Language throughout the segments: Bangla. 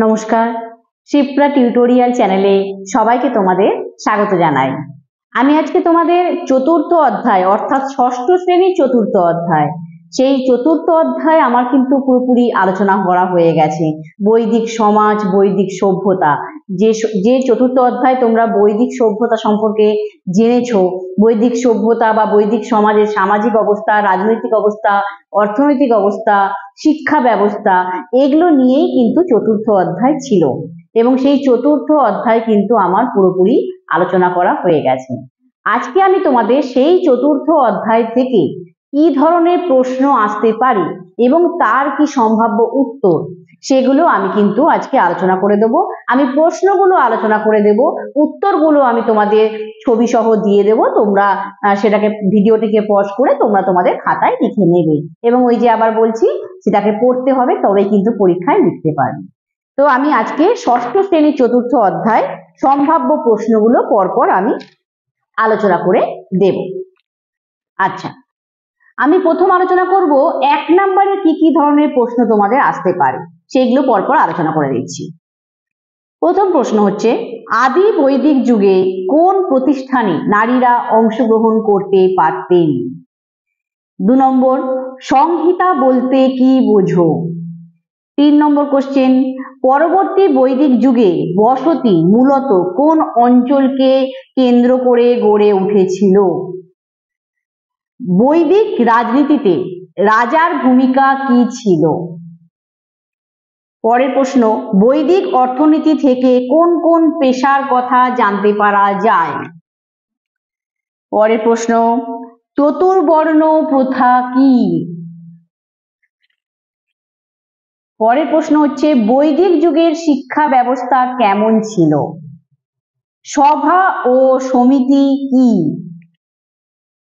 নমস্কার, শিপ্রা টিউটোরিয়াল চ্যানেলে সবাইকে তোমাদের স্বাগত জানাই। আমি আজকে তোমাদের চতুর্থ অধ্যায় অর্থাৎ ষষ্ঠ শ্রেণীর চতুর্থ অধ্যায়, সেই চতুর্থ অধ্যায় আমার কিন্তু পুরোপুরি আলোচনা করা হয়ে গেছে। বৈদিক সমাজ, বৈদিক সভ্যতা, যে চতুর্থ অধ্যায় তোমরা বৈদিক সভ্যতা সম্পর্কে জেনেছো, বৈদিক সভ্যতা বা বৈদিক সমাজের সামাজিক অবস্থা, রাজনৈতিক অবস্থা, অর্থনৈতিক অবস্থা, শিক্ষা ব্যবস্থা, এগুলো নিয়েই কিন্তু চতুর্থ অধ্যায় ছিল এবং সেই চতুর্থ অধ্যায় কিন্তু আমার পুরোপুরি আলোচনা করা হয়ে গেছে। আজকে আমি তোমাদের সেই চতুর্থ অধ্যায় থেকে কি ধরনের প্রশ্ন আসতে পারে এবং তার কি সম্ভাব্য উত্তর, সেগুলো আমি কিন্তু আজকে আলোচনা করে দেব। আমি প্রশ্নগুলো আলোচনা করে দেব, উত্তরগুলো আমি তোমাদের ছবি সহ দিয়ে দেব। তোমরা সেটাকে ভিডিওটিকে পজ করে তোমরা তোমাদের খাতায় লিখে নেবে এবং ওই যে আবার বলছি, সেটাকে পড়তে হবে, তবেই কিন্তু পরীক্ষায় লিখতে পারবে। তো আমি আজকে ষষ্ঠ শ্রেণীর চতুর্থ অধ্যায় সম্ভাব্য প্রশ্নগুলো পরপর আমি আলোচনা করে দেব। আচ্ছা, আমি প্রথম আলোচনা করব 1 নম্বরে কি কি ধরনের প্রশ্ন তোমাদের আসতে পারে, সেগুলো পরপর আলোচনা করে দিচ্ছি। প্রথম প্রশ্ন হচ্ছে, আদি বৈদিক যুগে কোন প্রতিষ্ঠানে নারীরা অংশগ্রহণ করতে পারতেন? 2 নম্বর, সংহিতা বলতে কি বোঝো? 3 নম্বর কোশ্চেন, পরবর্তী বৈদিক যুগে বসতি মূলত কোন অঞ্চলকে কেন্দ্র করে গড়ে উঠেছিল? বৈদিক রাজনীতিতে রাজার ভূমিকা কি ছিল? পরের প্রশ্ন, বৈদিক অর্থনীতি থেকে কোন কোন পেশার কথা জানতে পারা যায়? পরের প্রশ্ন, চতুর্বর্ণ প্রথা কি? পরের প্রশ্ন হচ্ছে, বৈদিক যুগের শিক্ষা ব্যবস্থা কেমন ছিল? সভা ও সমিতি কি?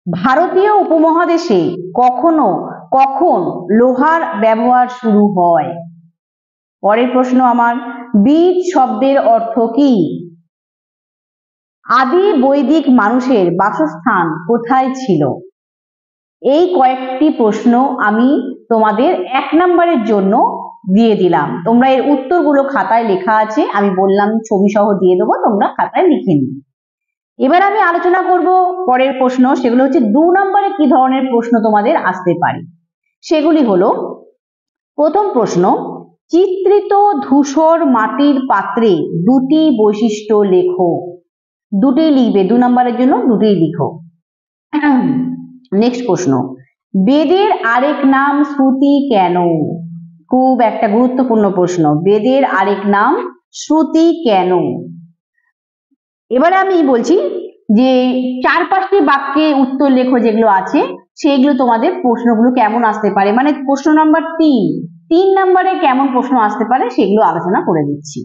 ভারতীয় উপমহাদেশে কখন লোহার ব্যবহার শুরু হয়? পরের প্রশ্ন আমার, বীজ শব্দের অর্থ কি? আদি বৈদিক মানুষের বাসস্থান কোথায় ছিল? এই কয়েকটি প্রশ্ন আমি তোমাদের 1 নম্বরের জন্য দিয়ে দিলাম। তোমরা এর উত্তরগুলো খাতায় লেখা আছে, আমি বললাম ছবি সহ দিয়ে দেবো, তোমরা খাতায় লিখে নিও। এবার আমি আলোচনা করব পরের প্রশ্ন, সেগুলো হচ্ছে 2 নম্বরে কি ধরনের প্রশ্ন তোমাদের আসতে পারে। সেগুলি হলো, প্রথম প্রশ্ন, চিত্রিত ধূসর মাটির পাত্রে 2টি বৈশিষ্ট্য লেখো। 2টি লিখবে, 2 নম্বরের জন্য 2টি লিখো। নেক্সট প্রশ্ন, বেদের আরেক নাম শ্রুতি কেন? খুব একটা গুরুত্বপূর্ণ প্রশ্ন, বেদের আরেক নাম শ্রুতি কেন? এবারে আমি বলছি যে 4-5টি বাক্যে উত্তর লেখো যেগুলো আছে, সেগুলো তোমাদের প্রশ্নগুলো কেমন আসতে পারে, মানে প্রশ্ন নাম্বার 3 নম্বরে কেমন প্রশ্ন আসতে পারে সেগুলো আলোচনা করে দিচ্ছি।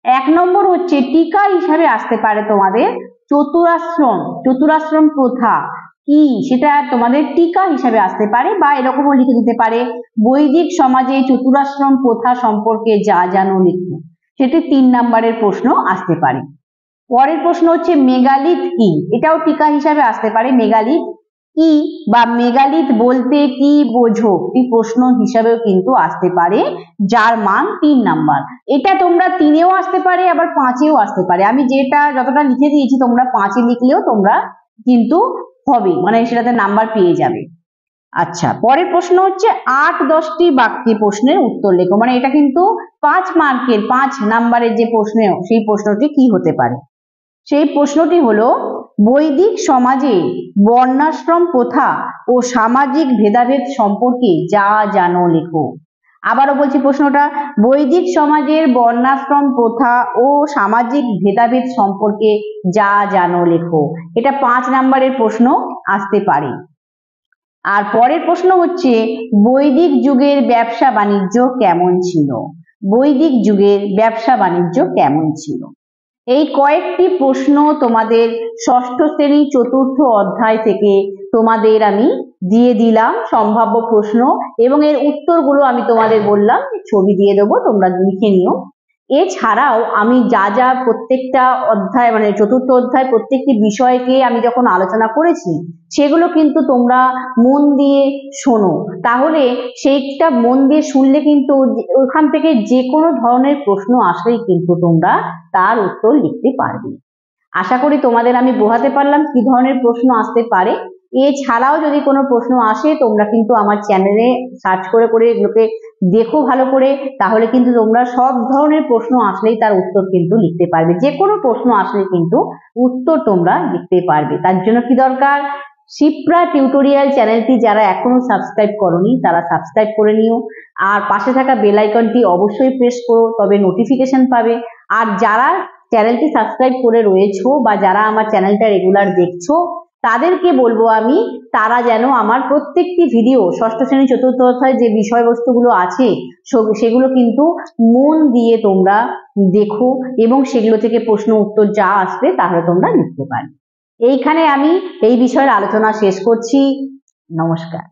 1 নম্বর হচ্ছে, টিকা হিসাবে আসতে পারে তোমাদের চতুরাশ্রম প্রথা কি, সেটা তোমাদের টিকা হিসাবে আসতে পারে, বা এরকমও লিখে দিতে পারে, বৈদিক সমাজে চতুরাশ্রম প্রথা সম্পর্কে যা জানো লিখো। সেটি 3 নম্বরের প্রশ্ন আসতে পারে। পরের প্রশ্ন হচ্ছে, মেগালিথ কি? এটাও টিকা হিসাবে আসতে পারে, মেগালিথ কি বা মেগালিথ বলতে কি বোঝো, এই প্রশ্ন হিসাবেও কিন্তু আসতে পারে, যার মান 3 নাম্বার। এটা তোমরা 3-এও আসতে পারে, আবার 5-এও আসতে পারে। আমি যতটা লিখে দিয়েছি, তোমরা 5-এ লিখলেও তোমরা কিন্তু হবে, মানে সেটাতে নাম্বার পেয়ে যাবে। আচ্ছা, পরের প্রশ্ন হচ্ছে 8-10টি বাক্যে প্রশ্নের উত্তর লেখো, মানে এটা কিন্তু 5 মার্কের 5 নাম্বারের যে প্রশ্ন, সেই প্রশ্নটি কি হতে পারে? সেই প্রশ্নটি হলো, বৈদিক সমাজে বর্ণাশ্রম প্রথা ও সামাজিক ভেদাভেদ সম্পর্কে যা জানো লেখো। আবারও বলছি প্রশ্নটা, বৈদিক সমাজের বর্ণাশ্রম প্রথা ও সামাজিক ভেদাভেদ সম্পর্কে যা জানো লেখো। এটা 5 নম্বরের প্রশ্ন আসতে পারে। আর পরের প্রশ্ন হচ্ছে, বৈদিক যুগের ব্যবসা বাণিজ্য কেমন ছিল? বৈদিক যুগের ব্যবসা বাণিজ্য কেমন ছিল? এই কয়েকটি প্রশ্ন তোমাদের ষষ্ঠ শ্রেণী চতুর্থ অধ্যায় থেকে তোমাদের আমি দিয়ে দিলাম সম্ভাব্য প্রশ্ন, এবং এর উত্তরগুলো আমি তোমাদের বললাম ছবি দিয়ে দেবো, তোমরা লিখে নিও। এছাড়াও আমি যা যা প্রত্যেকটা অধ্যায় মানে চতুর্থ অধ্যায় প্রত্যেকটি বিষয়কে আমি যখন আলোচনা করেছি সেগুলো কিন্তু তোমরা মন দিয়ে শোনো, তাহলে সেইটা মন দিয়ে শুনলে কিন্তু ওখান থেকে যে কোনো ধরনের প্রশ্ন আসলেই কিন্তু তোমরা তার উত্তর লিখতে পারবে। আশা করি তোমাদের আমি বোঝাতে পারলাম কি ধরনের প্রশ্ন আসতে পারে। এছাড়াও যদি কোনো প্রশ্ন আসে তোমরা কিন্তু আমার চ্যানেলে সার্চ করে করে এগুলোকে দেখো ভালো করে, তাহলে কিন্তু তোমরা সব ধরনের প্রশ্ন আসলেই তার উত্তর কিন্তু লিখতে পারবে। যে কোনো প্রশ্ন আসলে কিন্তু উত্তর তোমরা লিখতে পারবে। তার জন্য কি দরকার, শিপ্রা টিউটোরিয়াল চ্যানেলটি যারা এখনো সাবস্ক্রাইব করোনি তারা সাবস্ক্রাইব করে নিও, আর পাশে থাকা বেল আইকনটি অবশ্যই প্রেস করো, তবে নোটিফিকেশন পাবে। আর যারা চ্যানেলটি সাবস্ক্রাইব করে রয়েছো বা যারা আমার চ্যানেলটা রেগুলার দেখছো তাদেরকে বলবো আমি, তারা যেন আমার প্রত্যেকটি ভিডিও ষষ্ঠ শ্রেণী চতুর্থ অধ্যায় যে বিষয়বস্তুগুলো আছে সেগুলো কিন্তু মন দিয়ে তোমরা দেখো এবং সেগুলো থেকে প্রশ্ন উত্তর যা আসবে তাহলে তোমরা লিখতে পারবে। এইখানে আমি এই বিষয়ের আলোচনা শেষ করছি। নমস্কার।